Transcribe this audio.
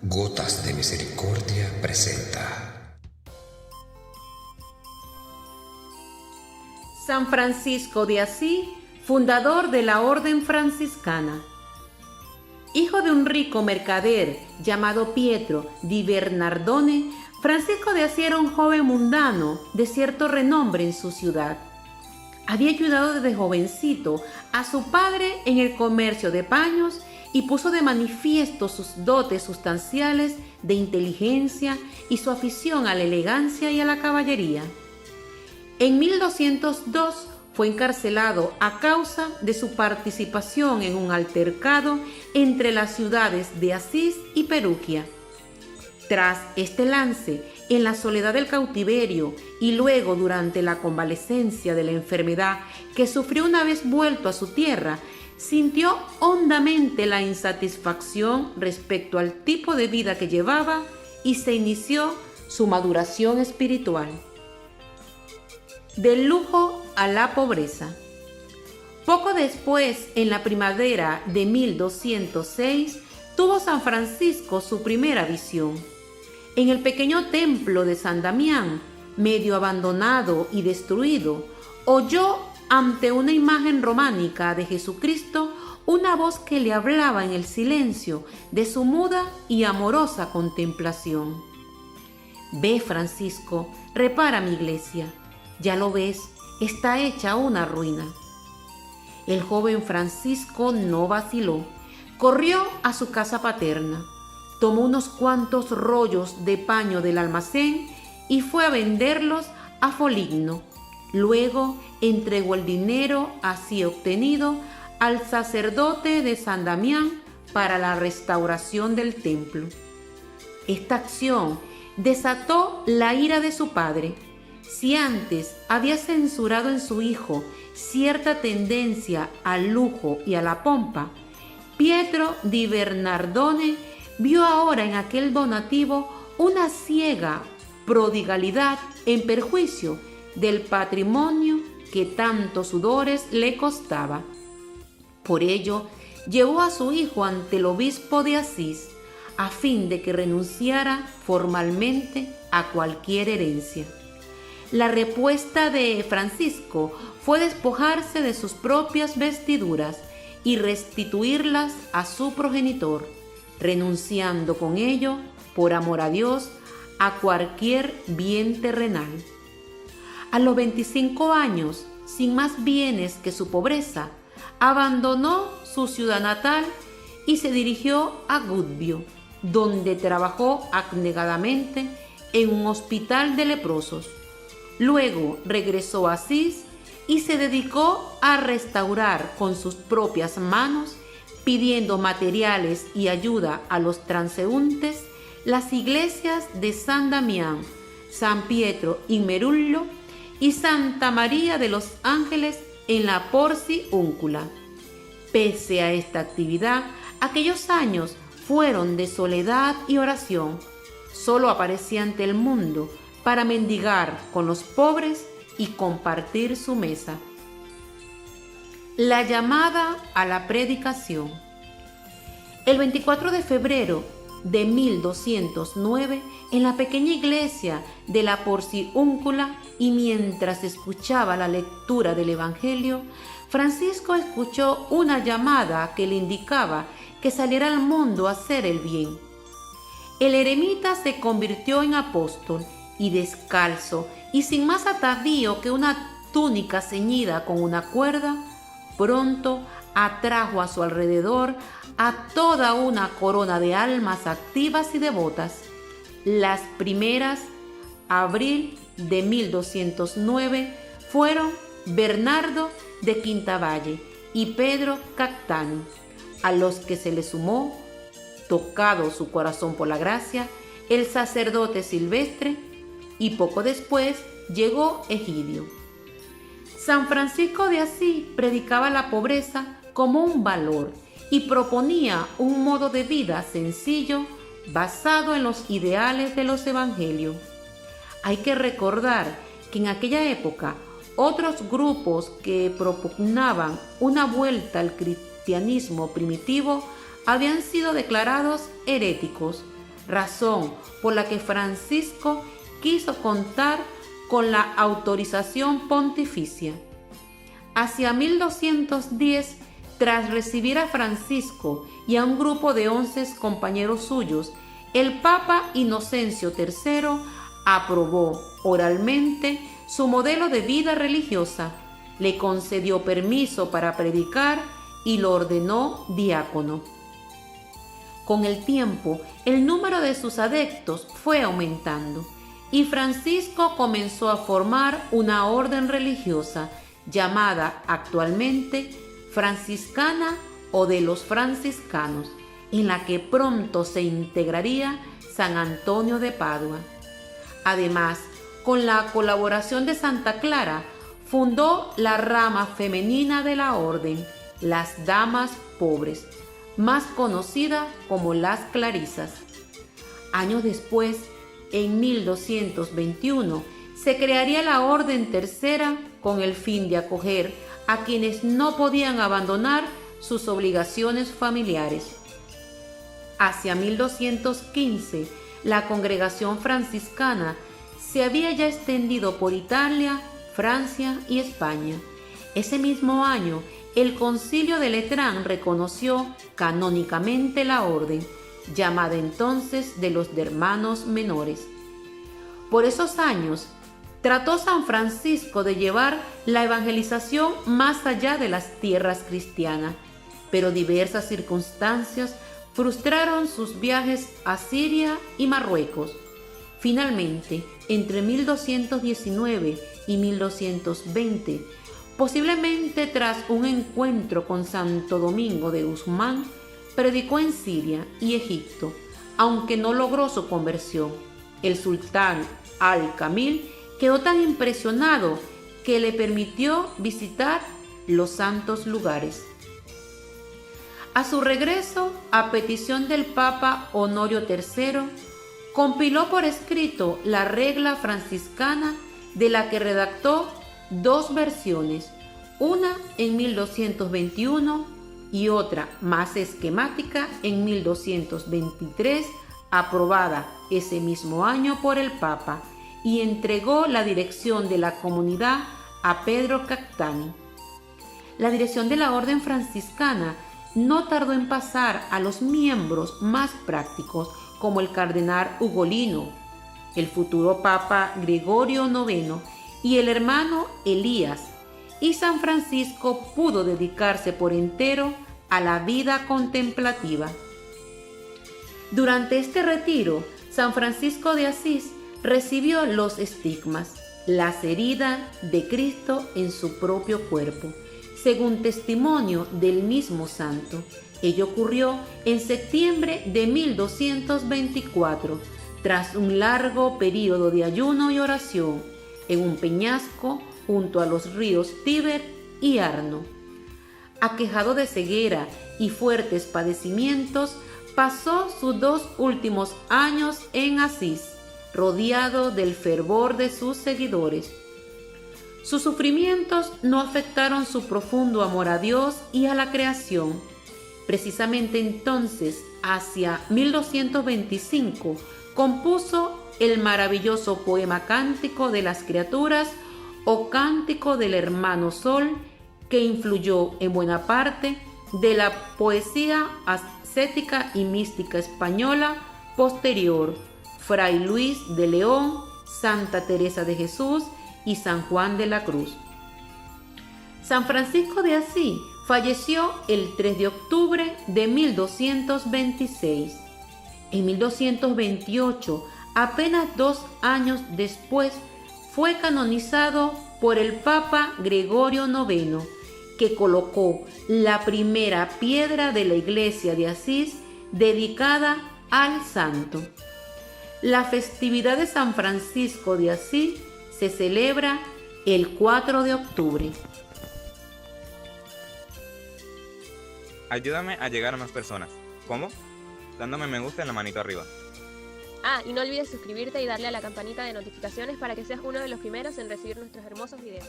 Gotas de Misericordia presenta San Francisco de Asís, fundador de la Orden Franciscana. Hijo de un rico mercader llamado Pietro di Bernardone, Francisco de Asís era un joven mundano de cierto renombre en su ciudad. Había ayudado desde jovencito a su padre en el comercio de paños y puso de manifiesto sus dotes sustanciales de inteligencia y su afición a la elegancia y a la caballería. En 1202 fue encarcelado a causa de su participación en un altercado entre las ciudades de Asís y Perugia. Tras este lance, en la soledad del cautiverio y luego durante la convalecencia de la enfermedad que sufrió una vez vuelto a su tierra, sintió hondamente la insatisfacción respecto al tipo de vida que llevaba y se inició su maduración espiritual. Del lujo a la pobreza. Poco después, en la primavera de 1206, tuvo San Francisco su primera visión. En el pequeño templo de San Damián, medio abandonado y destruido, oyó ante una imagen románica de Jesucristo una voz que le hablaba en el silencio de su muda y amorosa contemplación. Ve, Francisco, repara mi iglesia. Ya lo ves, está hecha una ruina. El joven Francisco no vaciló. Corrió a su casa paterna, tomó unos cuantos rollos de paño del almacén y fue a venderlos a Foligno. Luego entregó el dinero así obtenido al sacerdote de San Damián para la restauración del templo. Esta acción desató la ira de su padre. Si antes había censurado en su hijo cierta tendencia al lujo y a la pompa, Pietro di Bernardone vio ahora en aquel donativo una ciega prodigalidad en perjuicio del patrimonio que tantos sudores le costaba. Por ello, llevó a su hijo ante el obispo de Asís, a fin de que renunciara formalmente a cualquier herencia. La respuesta de Francisco fue despojarse de sus propias vestiduras y restituirlas a su progenitor, renunciando con ello, por amor a Dios, a cualquier bien terrenal. A los 25 años, sin más bienes que su pobreza, abandonó su ciudad natal y se dirigió a Gubbio, donde trabajó abnegadamente en un hospital de leprosos. Luego regresó a Asís y se dedicó a restaurar con sus propias manos, pidiendo materiales y ayuda a los transeúntes, las iglesias de San Damián, San Pietro in Merullo y Santa María de los Ángeles en la Porciúncula. Pese a esta actividad, aquellos años fueron de soledad y oración. Solo aparecía ante el mundo para mendigar con los pobres y compartir su mesa. La llamada a la predicación. El 24 de febrero de 1209, en la pequeña iglesia de la Porciúncula, y mientras escuchaba la lectura del Evangelio, Francisco escuchó una llamada que le indicaba que saliera al mundo a hacer el bien. El eremita se convirtió en apóstol y descalzo y sin más atavío que una túnica ceñida con una cuerda, pronto atrajo a su alrededor a toda una corona de almas activas y devotas. Las primeras, abril de 1209, fueron Bernardo de Quintavalle y Pedro Cactani, a los que se le sumó, tocado su corazón por la gracia, el sacerdote Silvestre, y poco después llegó Egidio. San Francisco de Asís predicaba la pobreza como un valor y proponía un modo de vida sencillo basado en los ideales de los evangelios. Hay que recordar que en aquella época otros grupos que propugnaban una vuelta al cristianismo primitivo habían sido declarados heréticos, razón por la que Francisco quiso contar con la autorización pontificia. Hacia 1210, tras recibir a Francisco y a un grupo de 11 compañeros suyos, el Papa Inocencio III aprobó oralmente su modelo de vida religiosa, le concedió permiso para predicar y lo ordenó diácono. Con el tiempo, el número de sus adeptos fue aumentando y Francisco comenzó a formar una orden religiosa llamada actualmente franciscana o de los franciscanos, en la que pronto se integraría San Antonio de Padua. Además, con la colaboración de Santa Clara, fundó la rama femenina de la orden, las Damas Pobres, más conocida como las Clarisas. Años después, en 1221, se crearía la Orden Tercera con el fin de acoger a quienes no podían abandonar sus obligaciones familiares. Hacia 1215, la congregación franciscana se había ya extendido por Italia, Francia y España. Ese mismo año, el Concilio de Letrán reconoció canónicamente la orden, llamada entonces de los Hermanos Menores. Por esos años, trató San Francisco de llevar la evangelización más allá de las tierras cristianas, pero diversas circunstancias frustraron sus viajes a Siria y Marruecos. Finalmente, entre 1219 y 1220, posiblemente tras un encuentro con Santo Domingo de Guzmán, predicó en Siria y Egipto, aunque no logró su conversión. El sultán Al-Kamil quedó tan impresionado que le permitió visitar los santos lugares. A su regreso, a petición del Papa Honorio III, compiló por escrito la regla franciscana, de la que redactó dos versiones, una en 1221 y otra más esquemática en 1223, aprobada ese mismo año por el Papa, y entregó la dirección de la comunidad a Pedro Cactani. La dirección de la orden franciscana no tardó en pasar a los miembros más prácticos, como el cardenal Ugolino, el futuro Papa Gregorio IX y el hermano Elías, y San Francisco pudo dedicarse por entero a la vida contemplativa. Durante este retiro, San Francisco de Asís recibió los estigmas, las heridas de Cristo en su propio cuerpo, según testimonio del mismo santo. Ello ocurrió en septiembre de 1224, tras un largo período de ayuno y oración, en un peñasco junto a los ríos Tíber y Arno. Aquejado de ceguera y fuertes padecimientos, pasó sus 2 últimos años en Asís, rodeado del fervor de sus seguidores. Sus sufrimientos no afectaron su profundo amor a Dios y a la creación. Precisamente entonces, hacia 1225, compuso el maravilloso poema Cántico de las Criaturas o Cántico del Hermano Sol, que influyó en buena parte de la poesía ascética y mística española posterior, Fray Luis de León, Santa Teresa de Jesús y San Juan de la Cruz. San Francisco de Asís falleció el 3 de octubre de 1226. En 1228, apenas 2 años después, fue canonizado por el Papa Gregorio IX, que colocó la primera piedra de la iglesia de Asís dedicada al santo. La festividad de San Francisco de Asís se celebra el 4 de octubre. Ayúdame a llegar a más personas. ¿Cómo? Dándome me gusta en la manito arriba. Ah, y no olvides suscribirte y darle a la campanita de notificaciones para que seas uno de los primeros en recibir nuestros hermosos videos.